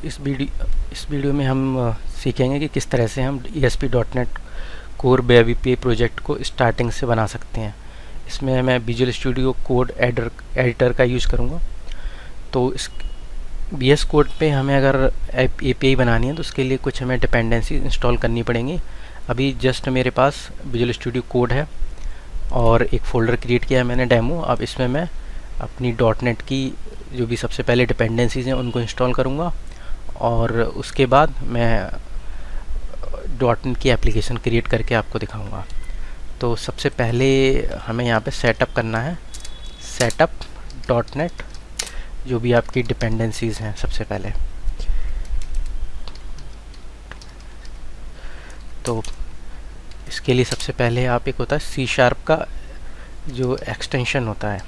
इस वीडियो में हम सीखेंगे कि किस तरह से हम ASP.NET core web API project को स्टार्टिंग से बना सकते हैं। इसमें मैं विजुअल स्टूडियो कोड एडिटर का यूज़ करूँगा। तो इस VS कोड पे हमें अगर API बनानी है तो उसके लिए कुछ हमें डिपेंडेंसी इंस्टॉल करनी पड़ेंगी। अभी जस्ट मेरे पास विजुअल स्टूडियो कोड है और एक फ़ोल्डर क्रिएट किया है मैंने डेमो। अब इसमें मैं अपनी .NET की जो भी सबसे पहले डिपेंडेंसीज हैं उनको इंस्टॉल करूँगा और उसके बाद मैं .NET की एप्लीकेशन क्रिएट करके आपको दिखाऊंगा। तो सबसे पहले हमें यहाँ पे सेटअप करना है, सेटअप .NET जो भी आपकी डिपेंडेंसीज हैं सबसे पहले। तो इसके लिए सबसे पहले आप एक होता है C# का जो एक्सटेंशन होता है,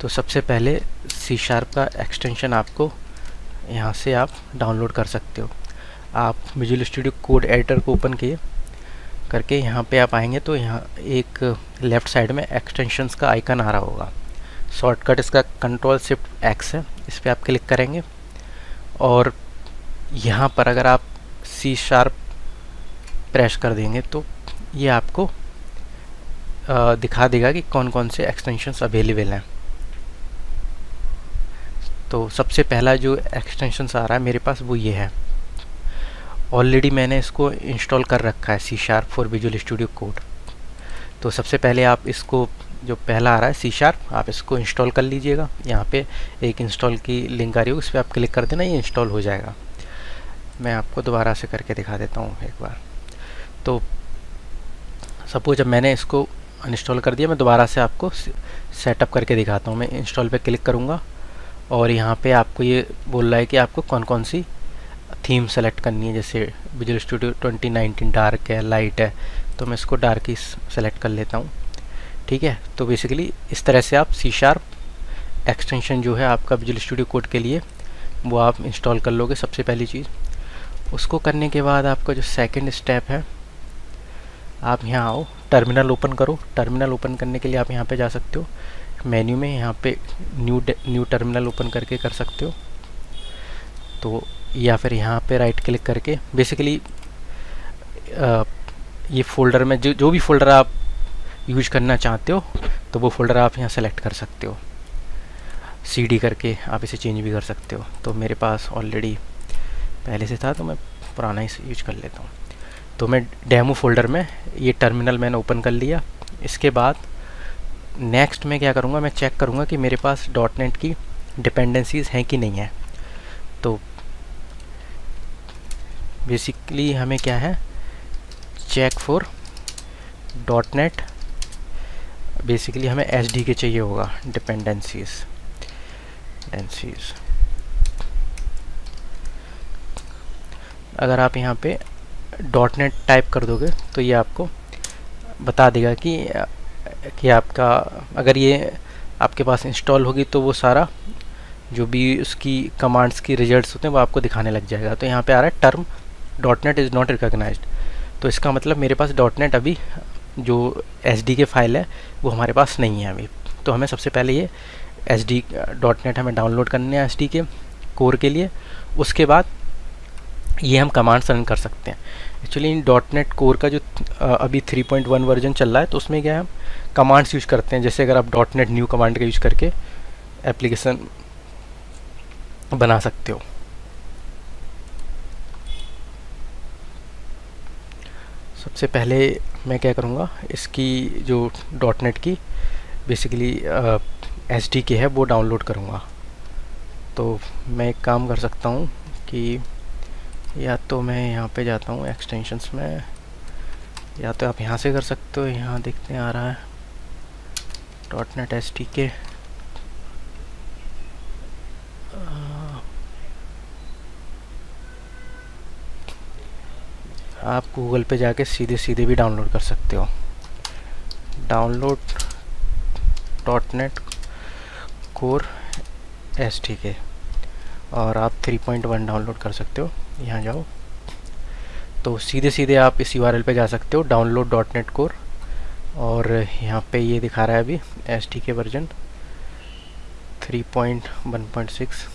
तो सबसे पहले C# का एक्सटेंशन आपको यहाँ से आप डाउनलोड कर सकते हो। आप विजुअल स्टूडियो कोड एडिटर को ओपन किए करके यहाँ पे आप आएंगे तो यहाँ एक लेफ़्ट साइड में एक्सटेंशंस का आइकन आ रहा होगा। शॉर्टकट इसका Ctrl+Shift+X है, इस पर आप क्लिक करेंगे और यहाँ पर अगर आप C# प्रेस कर देंगे तो ये आपको दिखा देगा कि कौन कौन से एक्सटेंशंस अवेलेबल हैं। तो सबसे पहला जो एक्सटेंशंस आ रहा है मेरे पास वो ये है। ऑलरेडी मैंने इसको इंस्टॉल कर रखा है C# for visual Studio code. तो सबसे पहले आप इसको जो पहला आ रहा है C#, आप इसको इंस्टॉल कर लीजिएगा। यहाँ पे एक इंस्टॉल की लिंक आ रही होगी, इस पर आप क्लिक कर देना, ये इंस्टॉल हो जाएगा। मैं आपको दोबारा से करके दिखा देता हूँ एक बार। तो सपोज जब मैंने इसको अनइंस्टॉल कर दिया, मैं दोबारा से आपको सेटअप करके दिखाता हूँ। मैं इंस्टॉल पे क्लिक करूँगा और यहाँ पे आपको ये बोल रहा है कि आपको कौन कौन सी थीम सेलेक्ट करनी है। जैसे विजुअल स्टूडियो 2019 डार्क है, लाइट है, तो मैं इसको डार्क ही सेलेक्ट कर लेता हूँ। ठीक है, तो बेसिकली इस तरह से आप C# एक्सटेंशन जो है आपका विजुअल स्टूडियो कोड के लिए वो आप इंस्टॉल कर लोगे सबसे पहली चीज़। उसको करने के बाद आपका जो सेकंड स्टेप है, आप यहाँ आओ, टर्मिनल ओपन करो। टर्मिनल ओपन करने के लिए आप यहाँ पे जा सकते हो मेन्यू में, यहाँ पे न्यू टर्मिनल ओपन करके कर सकते हो। तो या फिर यहाँ पे राइट क्लिक करके बेसिकली ये फ़ोल्डर में जो भी फ़ोल्डर आप यूज करना चाहते हो तो वो फ़ोल्डर आप यहाँ सेलेक्ट कर सकते हो। CD करके आप इसे चेंज भी कर सकते हो। तो मेरे पास ऑलरेडी पहले से था तो मैं पुराना ही यूज कर लेता हूँ। तो मैं डेमो फ़ोल्डर में ये टर्मिनल मैंने ओपन कर लिया। इसके बाद नेक्स्ट मैं क्या करूँगा, मैं चेक करूँगा कि मेरे पास .NET की डिपेंडेंसीज हैं कि नहीं है। तो बेसिकली हमें क्या है, चेक फॉर .NET, बेसिकली हमें SDK चाहिए होगा, डिपेंडेंसीज। अगर आप यहाँ पे .NET टाइप कर दोगे तो ये आपको बता देगा कि आपका अगर ये आपके पास इंस्टॉल होगी तो वो सारा जो भी उसकी कमांड्स की रिजल्ट्स होते हैं वो आपको दिखाने लग जाएगा। तो यहाँ पे आ रहा है term .NET is not recognised. तो इसका मतलब मेरे पास .NET अभी जो SDK फाइल है वो हमारे पास नहीं है अभी। तो हमें सबसे पहले ये .NET हमें डाउनलोड करने हैं SDK कोर के लिए। उसके बाद ये हम कमांड्स रन कर सकते हैं। एक्चुअली .NET कोर का जो अभी 3.1 वर्जन चल रहा है तो उसमें क्या है, हम कमांड्स यूज करते हैं। जैसे अगर आप .NET न्यू कमांड का यूज करके एप्लीकेशन बना सकते हो। सबसे पहले मैं क्या करूँगा, इसकी जो .NET की बेसिकली SDK है वो डाउनलोड करूँगा। तो मैं एक काम कर सकता हूँ कि या तो मैं यहाँ पे जाता हूँ एक्सटेंशंस में, या तो आप यहाँ से कर सकते हो। यहाँ देखते हैं आ रहा है .NET SDK। आप गूगल पे जाके सीधे भी डाउनलोड कर सकते हो, डाउनलोड .NET कोर SDK, और आप 3.1 डाउनलोड कर सकते हो। यहाँ जाओ तो सीधे आप इस URL पे जा सकते हो, डाउनलोड .NET कोर, और यहाँ पे ये दिखा रहा है अभी SDK वर्जन 3.1.6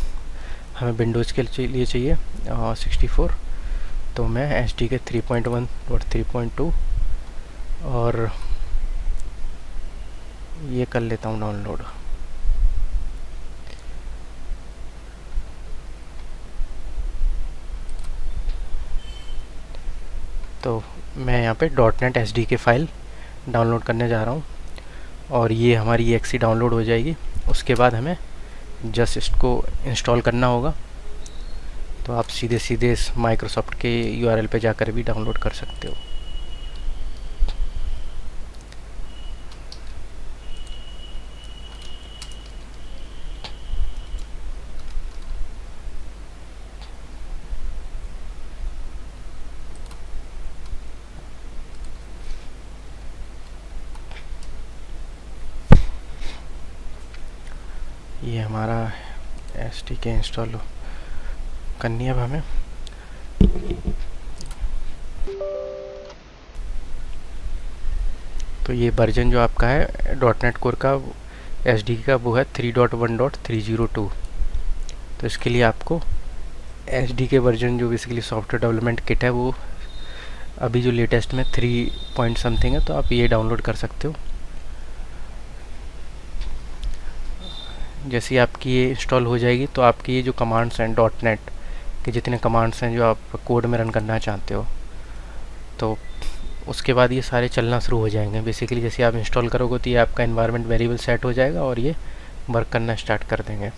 हमें विंडोज़ के लिए चाहिए 64, तो मैं SDK 3.1 और 3.2 और ये कर लेता हूँ डाउनलोड। तो मैं यहाँ पे .NET SDK फाइल डाउनलोड करने जा रहा हूँ और ये हमारी exe डाउनलोड हो जाएगी। उसके बाद हमें जस्ट इसको इंस्टॉल करना होगा। तो आप सीधे सीधे इस माइक्रोसॉफ्ट के URL पे जाकर भी डाउनलोड कर सकते हो। ये हमारा SDK इंस्टॉल करनी है अब हमें। तो ये वर्जन जो आपका है .NET कोर का SDK का वो है 3.1.302। तो इसके लिए आपको SDK वर्जन जो बेसिकली सॉफ्टवेयर डेवलपमेंट किट है वो अभी जो लेटेस्ट में 3 पॉइंट समथिंग है, तो आप ये डाउनलोड कर सकते हो। जैसे ही आपकी ये इंस्टॉल हो जाएगी तो आपकी ये जो कमांड्स हैं .NET के जितने कमांड्स हैं जो आप कोड में रन करना चाहते हो, तो उसके बाद ये सारे चलना शुरू हो जाएंगे। बेसिकली जैसे आप इंस्टॉल करोगे तो ये आपका एनवायरनमेंट वेरिएबल सेट हो जाएगा और ये वर्क करना स्टार्ट कर देंगे।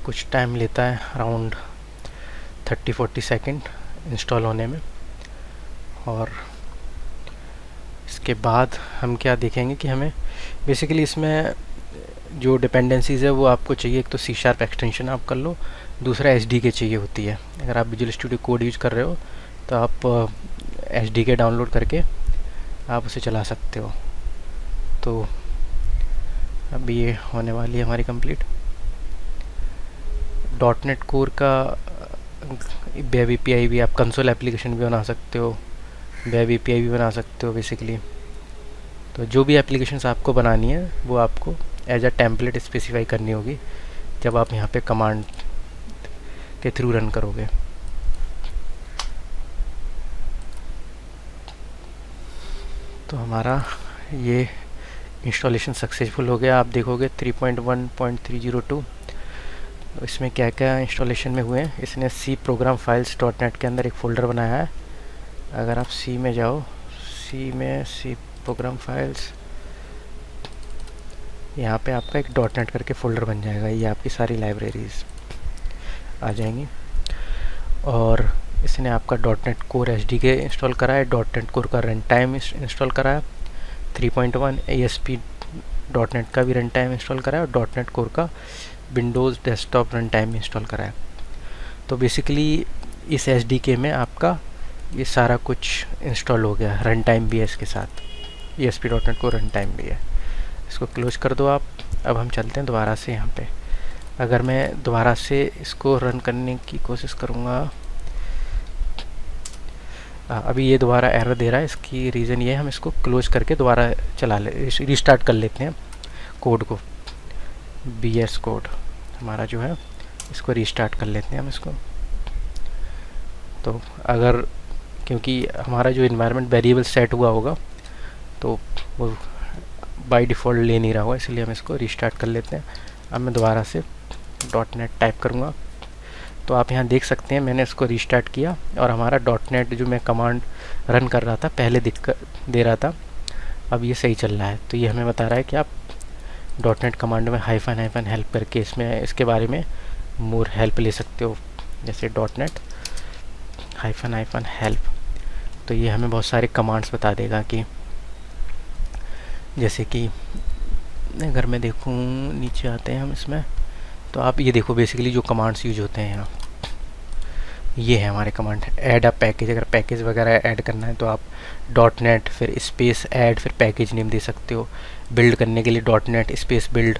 कुछ टाइम लेता है, अराउंड 30-40 सेकेंड इंस्टॉल होने में। और इसके बाद हम क्या देखेंगे कि हमें बेसिकली इसमें जो डिपेंडेंसीज़ है वो आपको चाहिए। एक तो C# एक्सटेंशन आप कर लो, दूसरा SDK चाहिए होती है। अगर आप विजुअल स्टूडियो कोड यूज कर रहे हो तो आप SDK डाउनलोड करके आप उसे चला सकते हो। तो अभी ये होने वाली है हमारी कंप्लीट। .NET कोर का वेब API भी, आप कंसोल एप्लीकेशन भी बना सकते हो, वेब API भी बना सकते हो बेसिकली। तो जो भी एप्लीकेशंस आपको बनानी है वो आपको एज अ टेम्पलेट स्पेसिफाई करनी होगी जब आप यहाँ पे कमांड के थ्रू रन करोगे। तो हमारा ये इंस्टॉलेशन सक्सेसफुल हो गया। आप देखोगे 3.1.302। इसमें क्या क्या इंस्टॉलेशन में हुए हैं, इसने C प्रोग्राम फाइल्स .NET के अंदर एक फ़ोल्डर बनाया है। अगर आप C में जाओ, C में C प्रोग्राम फाइल्स, यहाँ पे आपका एक .NET करके फ़ोल्डर बन जाएगा। ये आपकी सारी लाइब्रेरीज आ जाएंगी। और इसने आपका .NET कोर SDK इंस्टॉल करा है, .NEट कोर का रन टाइम इंस्टॉल करा है, 3.1 ASP.NET का भी रन टाइम इंस्टॉल करा है और .NEट कोर का Windows desktop run time install करा है। तो बेसिकली इस SDK में आपका ये सारा कुछ इंस्टॉल हो गया, रन टाइम भी है इसके साथ, ASP.NET को रन टाइम भी है। इसको क्लोज कर दो आप। अब हम चलते हैं दोबारा से यहाँ पे। अगर मैं दोबारा से इसको रन करने की कोशिश करूँगा, अभी ये दोबारा एरर दे रहा है। इसकी रीज़न ये है, हम इसको क्लोज करके दोबारा रीस्टार्ट कर लेते हैं कोड को। BS कोड हमारा जो है, इसको रीस्टार्ट कर लेते हैं हम इसको। तो अगर, क्योंकि हमारा जो इन्वायरमेंट वेरिएबल सेट हुआ होगा तो वो बाय डिफ़ॉल्ट ले नहीं रहा होगा, इसलिए हम इसको रीस्टार्ट कर लेते हैं। अब मैं दोबारा से .NET टाइप करूँगा तो आप यहाँ देख सकते हैं मैंने इसको रीस्टार्ट किया और हमारा .NEट जो मैं कमांड रन कर रहा था पहले दिक्कत दे रहा था, अब ये सही चल रहा है। तो ये हमें बता रहा है कि आप .NEट कमांड में --- हेल्प करके इसके बारे में मोर हेल्प ले सकते हो, जैसे .NET --- तो ये हमें बहुत सारे कमांड्स बता देगा कि जैसे कि अगर मैं देखूँ, नीचे आते हैं हम इसमें, तो आप ये देखो बेसिकली जो कमांड्स यूज होते हैं यहाँ, ये है हमारे कमांड। ऐड अ पैकेज, अगर पैकेज वगैरह ऐड करना है तो आप .NET फिर स्पेस ऐड फिर पैकेज नेम दे सकते हो। बिल्ड करने के लिए .NET स्पेस बिल्ड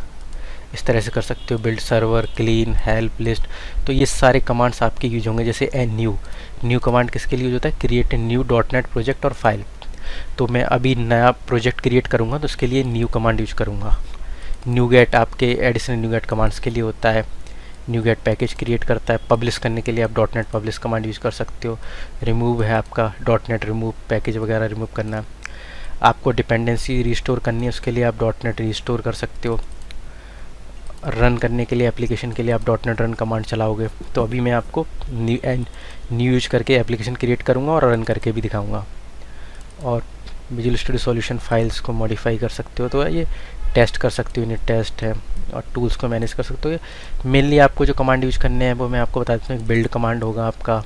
इस तरह से कर सकते हो, build server, clean, help, list. तो ये सारे कमांड्स आपके यूज होंगे। जैसे न्यू कमांड किसके लिए यूज होता है? Create a new .NET project और फाइल। तो मैं अभी नया प्रोजेक्ट क्रिएट करूँगा तो उसके लिए न्यू कमांड यूज करूँगा। न्यू गेट आपके एडिशनल न्यू गेट कमांड्स के लिए होता है। न्यू गेट पैकेज क्रिएट करता है। पब्लिश करने के लिए आप .NET पब्लिश कमांड यूज़ कर सकते हो। रिमूव है आपका .NET रिमूव, पैकेज वगैरह रिमूव करना है। आपको डिपेंडेंसी रिस्टोर करनी है, उसके लिए आप .NET रिस्टोर कर सकते हो। रन करने के लिए एप्लीकेशन के लिए आप .NET रन कमांड चलाओगे। तो अभी मैं आपको न्यू यूज करके एप्लीकेशन क्रिएट करूँगा और रन करके भी दिखाऊँगा। और विजुअल स्टूडियो सॉल्यूशन फाइल्स को मॉडिफाई कर सकते हो, तो ये टेस्ट कर सकते हो, यूनिट टेस्ट है। और टूल्स को मैनेज कर सकते हो। मेनली आपको जो कमांड यूज करने हैं वो मैं आपको बता देता हूँ। बिल्ड कमांड होगा आपका,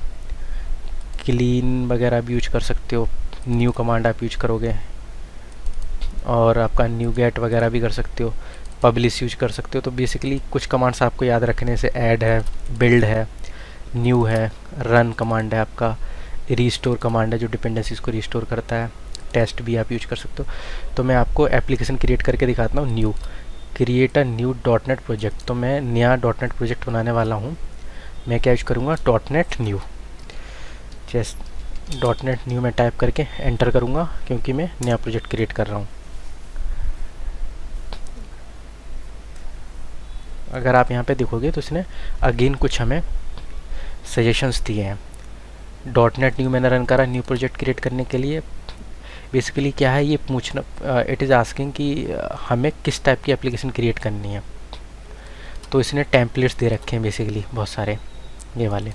क्लीन वगैरह भी यूज कर सकते हो, न्यू कमांड आप यूज करोगे, और आपका न्यू गेट वगैरह भी कर सकते हो, पब्लिश यूज कर सकते हो। तो बेसिकली कुछ कमांड्स आपको याद रखने से ऐड है, बिल्ड है, न्यू है, रन कमांड है आपका, रीस्टोर कमांड है जो डिपेंडेंसीज को रीस्टोर करता है, टेस्ट भी आप यूज कर सकते हो। तो मैं आपको एप्लीकेशन क्रिएट करके दिखाता हूँ। New create a new .NET project. तो मैं नया .NET प्रोजेक्ट बनाने वाला हूँ। मैं क्या यूज करूँगा? .NET new. जैसे .NET न्यू में टाइप करके एंटर करूँगा क्योंकि मैं नया प्रोजेक्ट क्रिएट कर रहा हूँ। अगर आप यहाँ पे देखोगे तो इसने अगेन कुछ हमें सजेशंस दिए हैं। .NET न्यू मैंने रन करा न्यू प्रोजेक्ट क्रिएट करने के लिए। बेसिकली क्या है, ये पूछना, इट इज़ आस्किंग कि हमें किस टाइप की एप्लीकेशन क्रिएट करनी है। तो इसने टेम्पलेट्स दे रखे हैं बेसिकली बहुत सारे, ये वाले।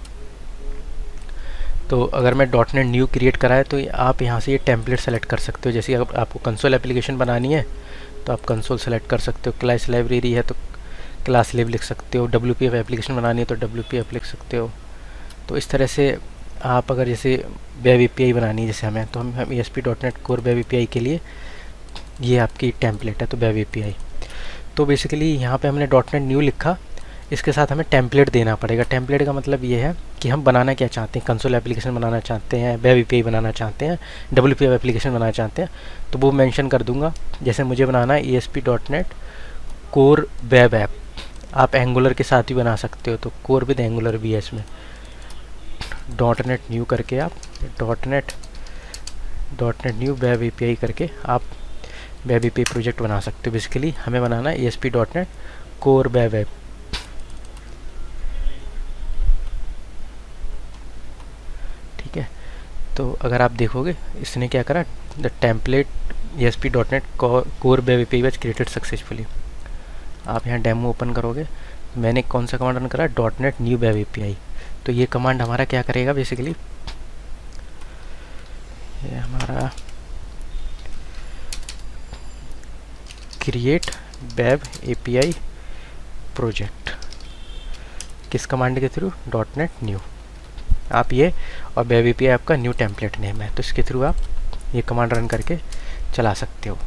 तो अगर मैं .NET न्यू क्रिएट करा है तो आप यहाँ से ये टेम्पलेट सेलेक्ट कर सकते हो। जैसे अगर आपको कंसोल एप्लीकेशन बनानी है तो आप कंसोल सेलेक्ट कर सकते हो। क्लास लाइब्रेरी है तो क्लास लिब लिख सकते हो। WPF एप्लीकेशन बनानी है तो WPF लिख सकते हो। तो इस तरह से आप अगर जैसे वेब API बनानी है जैसे हमें, तो हम ASP.NET कोर वेब API के लिए ये आपकी टेम्पलेट है, तो वेब API। तो बेसिकली यहाँ पे हमने .NET न्यू लिखा, इसके साथ हमें टेम्पलेट देना पड़ेगा। टेम्पलेट का मतलब ये है कि हम बनाना क्या चाहते हैं, कंसोल एप्लीकेशन बनाना चाहते हैं, वेब API बनाना चाहते हैं, WPF एप्लीकेशन बनाना चाहते हैं, तो वो मेंशन कर दूंगा। जैसे मुझे बनाना है ASP.NET कोर वेब ऐप। आप एंगुलर के साथ भी बना सकते हो, तो कोर विद एंगुलर भी है इसमें। .NET न्यू करके आप .NET न्यू वेब API करके आप वेब API प्रोजेक्ट बना सकते हो। बेसिकली हमें बनाना है ASP.NET कोर वेब ऐप। ठीक है, तो अगर आप देखोगे इसने क्या करा, the template ASP.NET core web API was created successfully. आप यहाँ डेमो ओपन करोगे, मैंने कौन सा कमांड रन करा, .NET न्यू वेब API। तो ये कमांड हमारा क्या करेगा, बेसिकली ये हमारा क्रिएट वेब API प्रोजेक्ट, किस कमांड के थ्रू, .NET न्यू। आप ये, और वेब API आपका न्यू टेम्पलेट नेम है, तो इसके थ्रू आप ये कमांड रन करके चला सकते हो।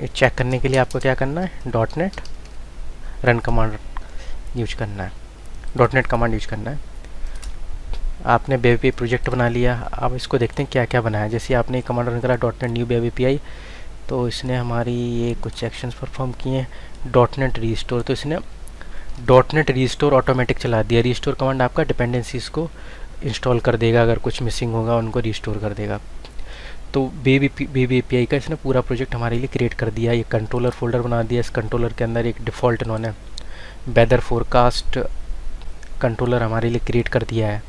चेक करने के लिए आपको क्या करना है, .NET रन कमांड यूज करना है, .NET कमांड यूज करना है। आपने वेब API प्रोजेक्ट बना लिया। अब इसको देखते हैं क्या क्या बनाया। जैसे आपने कमांड रन करा .NET न्यू वेब API, तो इसने हमारी ये कुछ एक्शंस परफॉर्म किए। .NET रीस्टोर, तो इसने .NET रीस्टोर ऑटोमेटिक चला दिया। रीस्टोर कमांड आपका डिपेंडेंसीज को इंस्टॉल कर देगा, अगर कुछ मिसिंग होगा उनको रीस्टोर कर देगा। तो वेब API का इसने पूरा प्रोजेक्ट हमारे लिए क्रिएट कर दिया। ये कंट्रोलर फोल्डर बना दिया। इस कंट्रोलर के अंदर एक डिफ़ॉल्ट इन्होंने वेदर फोरकास्ट कंट्रोलर हमारे लिए क्रिएट कर दिया है,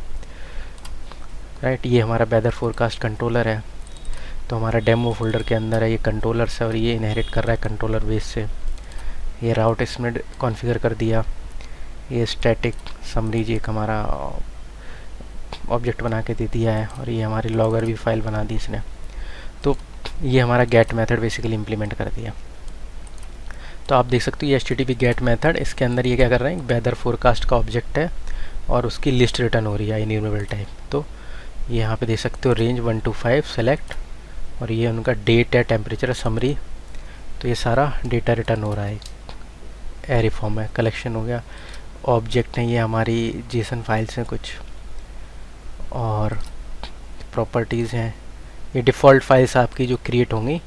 राइट। ये हमारा वेदर फोरकास्ट कंट्रोलर है। तो हमारा डेमो फोल्डर के अंदर है ये कंट्रोलर से, और ये इनहेरिट कर रहा है कंट्रोलर बेस से। ये राउट इसमें कॉन्फ़िगर कर दिया। ये स्टैटिक समरीज एक हमारा ऑब्जेक्ट बना के दे दिया है, और ये हमारी लॉगर भी फाइल बना दी इसने। तो ये हमारा गेट मेथड बेसिकली इम्प्लीमेंट कर दिया। तो आप देख सकते हो ये HTTP गेट मेथड, इसके अंदर ये क्या कर रहे हैं, वेदर फोरकास्ट का ऑब्जेक्ट है और उसकी लिस्ट रिटर्न हो रही है इन्यूमरेबल टाइप। तो ये यहाँ पे देख सकते हो रेंज 1 to 5 सेलेक्ट, और ये उनका डेट है, टेम्परेचर है, समरी। तो ये सारा डेटा रिटर्न हो रहा है, एरे फॉर्म है, कलेक्शन हो गया। ऑब्जेक्ट है ये हमारी JSON फाइल्स हैं कुछ, और प्रॉपर्टीज़ हैं। ये डिफ़ॉल्ट फाइल्स आपकी जो क्रिएट होंगी,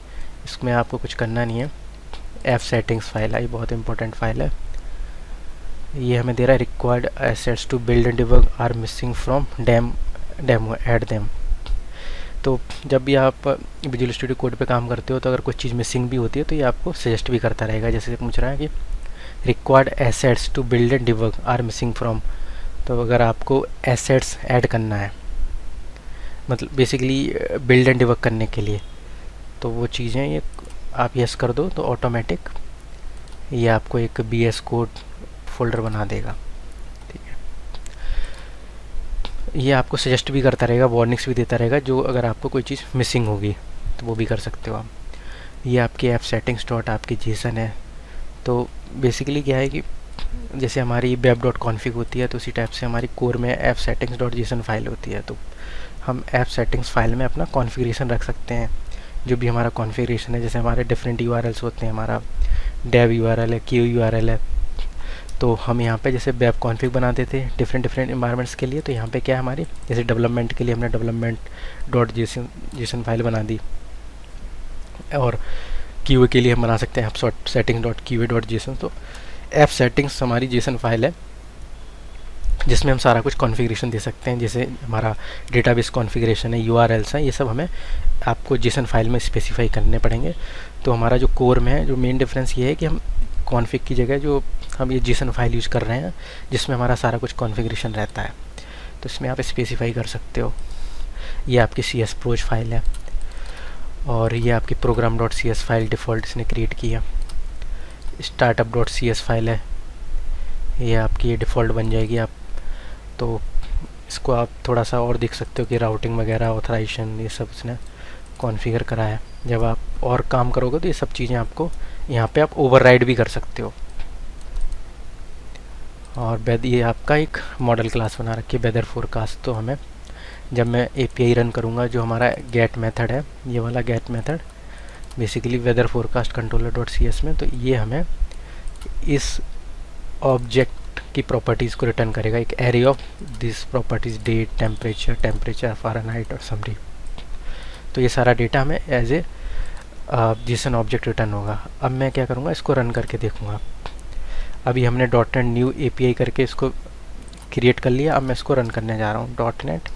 इसमें आपको कुछ करना नहीं है। ऐप सेटिंग्स फाइल है, ये बहुत इंपॉर्टेंट फाइल है। ये हमें दे रहा है required assets to build and debug are missing from demo add them. तो जब भी आप विजुअल स्टूडियो कोड पे काम करते हो तो अगर कोई चीज़ मिसिंग भी होती है तो ये आपको सजेस्ट भी करता रहेगा। जैसे पूछ रहा है कि required assets to build and debug are missing from, तो अगर आपको एसेट्स ऐड करना है मतलब बेसिकली बिल्ड एंड डिबग करने के लिए, तो वो चीज़ें ये आप यस कर दो तो ऑटोमेटिक ये आपको एक BS कोड फोल्डर बना देगा। ठीक है, ये आपको सजेस्ट भी करता रहेगा, वार्निंग्स भी देता रहेगा, जो अगर आपको कोई चीज़ मिसिंग होगी तो वो भी कर सकते हो आप। ये आपकी ऐप सेटिंग्स डॉट आपकी जेसन है। तो बेसिकली क्या है कि जैसे हमारी web.config होती है तो उसी टाइप से हमारी कोर में app settings dot JSON file होती है। तो हम ऐप सेटिंग्स फाइल में अपना कॉन्फ़िगरेशन रख सकते हैं, जो भी हमारा कॉन्फ़िगरेशन है। जैसे हमारे डिफरेंट URLs होते हैं, हमारा dev URL है, Q URL है, तो हम यहाँ पे जैसे वेब कॉन्फ़िग बनाते थे डिफरेंट इन्वायरमेंट्स के लिए, तो यहाँ पे क्या है हमारी जैसे डेवलपमेंट के लिए हमने डेवलपमेंट डॉट जेसन फाइल बना दी, और QA के लिए हम बना सकते हैं app settings dot QA dot JSON. तो ऐप सेटिंग्स हमारी जेसन फाइल है जिसमें हम सारा कुछ कॉन्फ़िगरेशन दे सकते हैं। जैसे हमारा डेटाबेस कॉन्फ़िगरेशन है, URLs हैं, ये सब हमें आपको जेसन फाइल में स्पेसिफाई करने पड़ेंगे। तो हमारा जो कोर में है, जो मेन डिफरेंस ये है कि हम कॉन्फ़िग की जगह जो हम ये जेसन फाइल यूज़ कर रहे हैं जिसमें हमारा सारा कुछ कॉन्फ़िगरेशन रहता है, तो इसमें आप स्पेसिफाई कर सकते हो। ये आपकी CSproj फाइल है, और ये आपकी program dot CS file default इसने क्रिएट की है। startup डॉट CS फाइल है, ये आपकी ये डिफ़ॉल्ट बन जाएगी। आप तो इसको आप थोड़ा सा और देख सकते हो कि राउटिंग वगैरह ऑथराइजेशन ये सब इसने कॉन्फ़िगर करा है। जब आप और काम करोगे तो ये सब चीज़ें आपको यहाँ पे आप ओवरराइड भी कर सकते हो। और ये आपका एक मॉडल क्लास बना रखी है वेदर फोरकास्ट। तो हमें जब मैं API रन करूँगा, जो हमारा गेट मेथड है, ये वाला get method basically weather forecast controller dot CS में, तो ये हमें इस ऑब्जेक्ट की प्रॉपर्टीज़ को रिटर्न करेगा, एक array of this properties date, temperature, Fahrenheit और समरी। तो ये सारा डेटा हमें as a JSON object return होगा। अब मैं क्या करूँगा, इसको रन करके देखूँगा। अभी हमने .NET न्यू API करके इसको क्रिएट कर लिया। अब मैं इसको रन करने जा रहा हूँ, .NET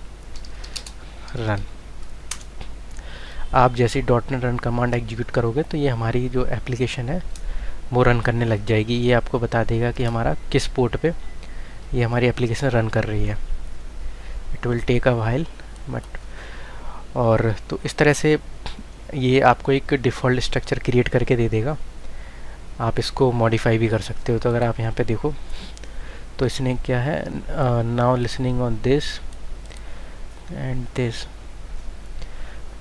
रन। आप जैसे .NET रन कमांड एग्जीक्यूट करोगे तो ये हमारी जो एप्लीकेशन है वो रन करने लग जाएगी। ये आपको बता देगा कि हमारा किस पोर्ट पे ये हमारी एप्लीकेशन रन कर रही है। It will take a while but. और तो इस तरह से ये आपको एक डिफ़ॉल्ट स्ट्रक्चर क्रिएट करके दे देगा। आप इसको मॉडिफाई भी कर सकते हो। तो अगर आप यहाँ पे देखो तो इसने क्या है, now listening on this and this.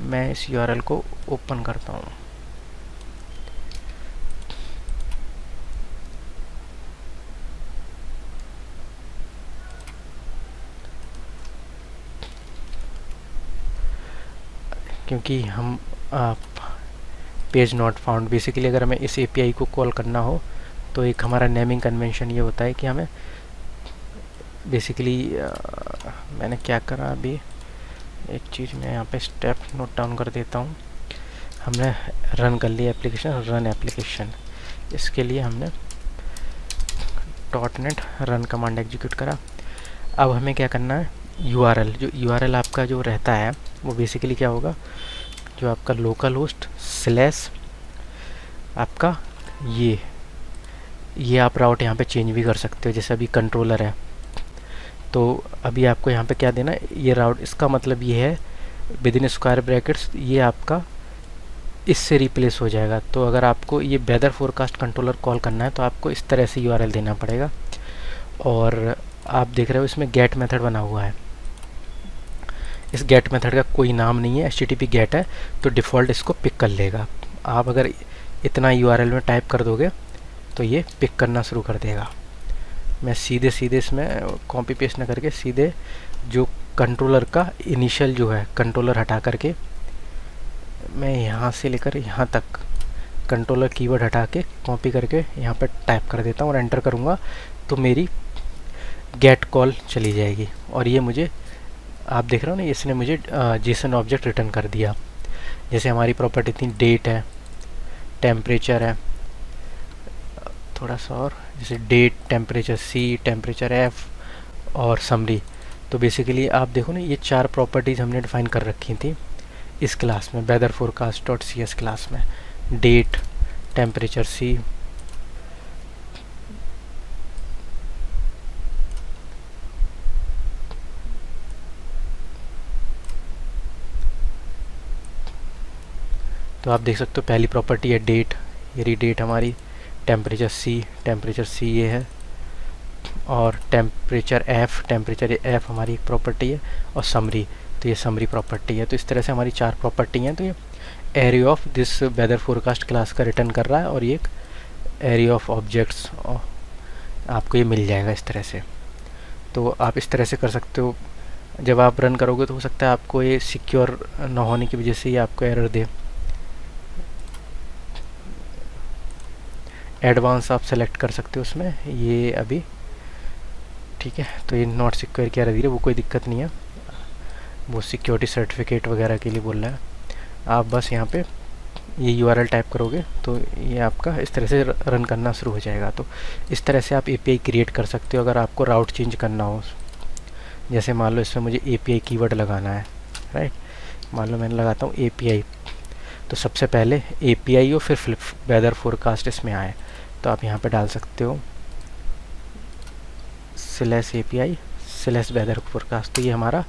मैं इस URL को ओपन करता हूँ। क्योंकि हम पेज नॉट फाउंड, बेसिकली अगर हमें इस API को कॉल करना हो तो एक हमारा नेमिंग कन्वेंशन ये होता है कि हमें बेसिकली मैंने क्या करा, अभी एक चीज़ मैं यहाँ पे स्टेप नोट डाउन कर देता हूँ। हमने रन कर लिया एप्लीकेशन, रन एप्लीकेशन। इसके लिए हमने .NET रन कमांड एग्जीक्यूट करा। अब हमें क्या करना है, URL, जो URL आपका जो रहता है वो बेसिकली क्या होगा, जो आपका लोकल होस्ट स्लैश आपका ये आप राउट यहाँ पे चेंज भी कर सकते हो। जैसे अभी कंट्रोलर है तो अभी आपको यहाँ पे क्या देना है, ये राउट, इसका मतलब ये है विदिन स्क्वायर ब्रैकेट्स, ये आपका इससे रिप्लेस हो जाएगा। तो अगर आपको ये वेदर फोरकास्ट कंट्रोलर कॉल करना है तो आपको इस तरह से URL देना पड़ेगा। और आप देख रहे हो इसमें गेट मेथड बना हुआ है। इस गेट मेथड का कोई नाम नहीं है, HTTP गेट है, तो डिफ़ॉल्ट इसको पिक कर लेगा। आप अगर इतना URL में टाइप कर दोगे तो ये पिक करना शुरू कर देगा। मैं सीधे इसमें कॉपी पेस्ट न करके सीधे जो कंट्रोलर का इनिशियल जो है, कंट्रोलर हटा करके मैं यहाँ से लेकर यहाँ तक कंट्रोलर कीवर्ड हटा के कॉपी करके यहाँ पर टाइप कर देता हूँ और एंटर करूँगा तो मेरी गेट कॉल चली जाएगी। और ये मुझे, आप देख रहे हो ना, इसने मुझे जेसन ऑब्जेक्ट रिटर्न कर दिया। जैसे हमारी प्रॉपर्टी थी डेट है, टेम्परेचर है, थोड़ा सा और, जैसे date, temperature C, temperature F और समरी। तो बेसिकली आप देखो ना, ये 4 प्रॉपर्टीज़ हमने डिफाइन कर रखी थी इस क्लास में, weather forecast dot C S class में। डेट, टेम्परेचर सी, तो आप देख सकते हो पहली प्रॉपर्टी है डेट, ये रही डेट हमारी। टेम्परेचर सी ये है, और टेम्परेचर एफ़ हमारी एक प्रॉपर्टी है, और समरी, तो ये समरी प्रॉपर्टी है। तो इस तरह से हमारी 4 प्रॉपर्टी हैं। तो ये array of this weather forecast class का रिटर्न कर रहा है, और ये एक एरिया ऑफ ऑब्जेक्ट्स आपको ये मिल जाएगा इस तरह से। तो आप इस तरह से कर सकते हो। जब आप रन करोगे तो हो सकता है आपको ये सिक्योर ना होने की वजह से ये आपको एरर दे। एडवांस आप सेलेक्ट कर सकते हो उसमें, ये अभी ठीक है। तो ये नॉट सिक्योर की एरर दे रही है, वो कोई दिक्कत नहीं है, वो सिक्योरिटी सर्टिफिकेट वगैरह के लिए बोल रहा है। आप बस यहाँ पे ये URL टाइप करोगे तो ये आपका इस तरह से रन करना शुरू हो जाएगा। तो इस तरह से आप API क्रिएट कर सकते हो अगर आपको राउट चेंज करना हो। जैसे मान लो इसमें मुझे API कीवर्ड लगाना है, राइट। मान लो मैंने लगाता हूँ API, तो सबसे पहले API हो, फिर वेदर फोरकास्ट इसमें आए। तो आप यहाँ पे डाल सकते हो /API/ वेदर फोरकास्ट। तो ये हमारा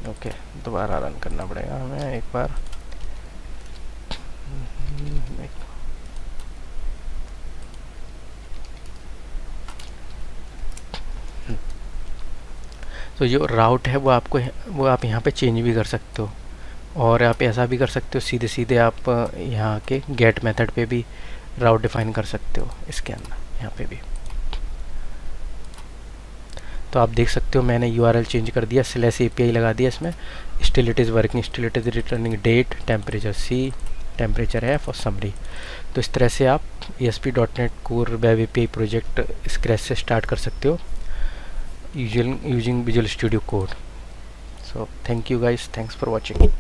ओके, दोबारा रन करना पड़ेगा हमें एक बार। तो जो राउट है वो आप यहाँ पे चेंज भी कर सकते हो, और आप ऐसा भी कर सकते हो सीधे सीधे आप यहाँ के गेट मेथड पे भी राउट डिफाइन कर सकते हो इसके अंदर, यहाँ पे भी। तो आप देख सकते हो मैंने URL चेंज कर दिया, /API लगा दिया इसमें। Still it is working, still it is returning date, temperature C, temperature F और समरी। तो इस तरह से आप ASP.NET core web API project scratch से स्टार्ट कर सकते हो using Visual Studio Code. So thank you guys, thanks for watching.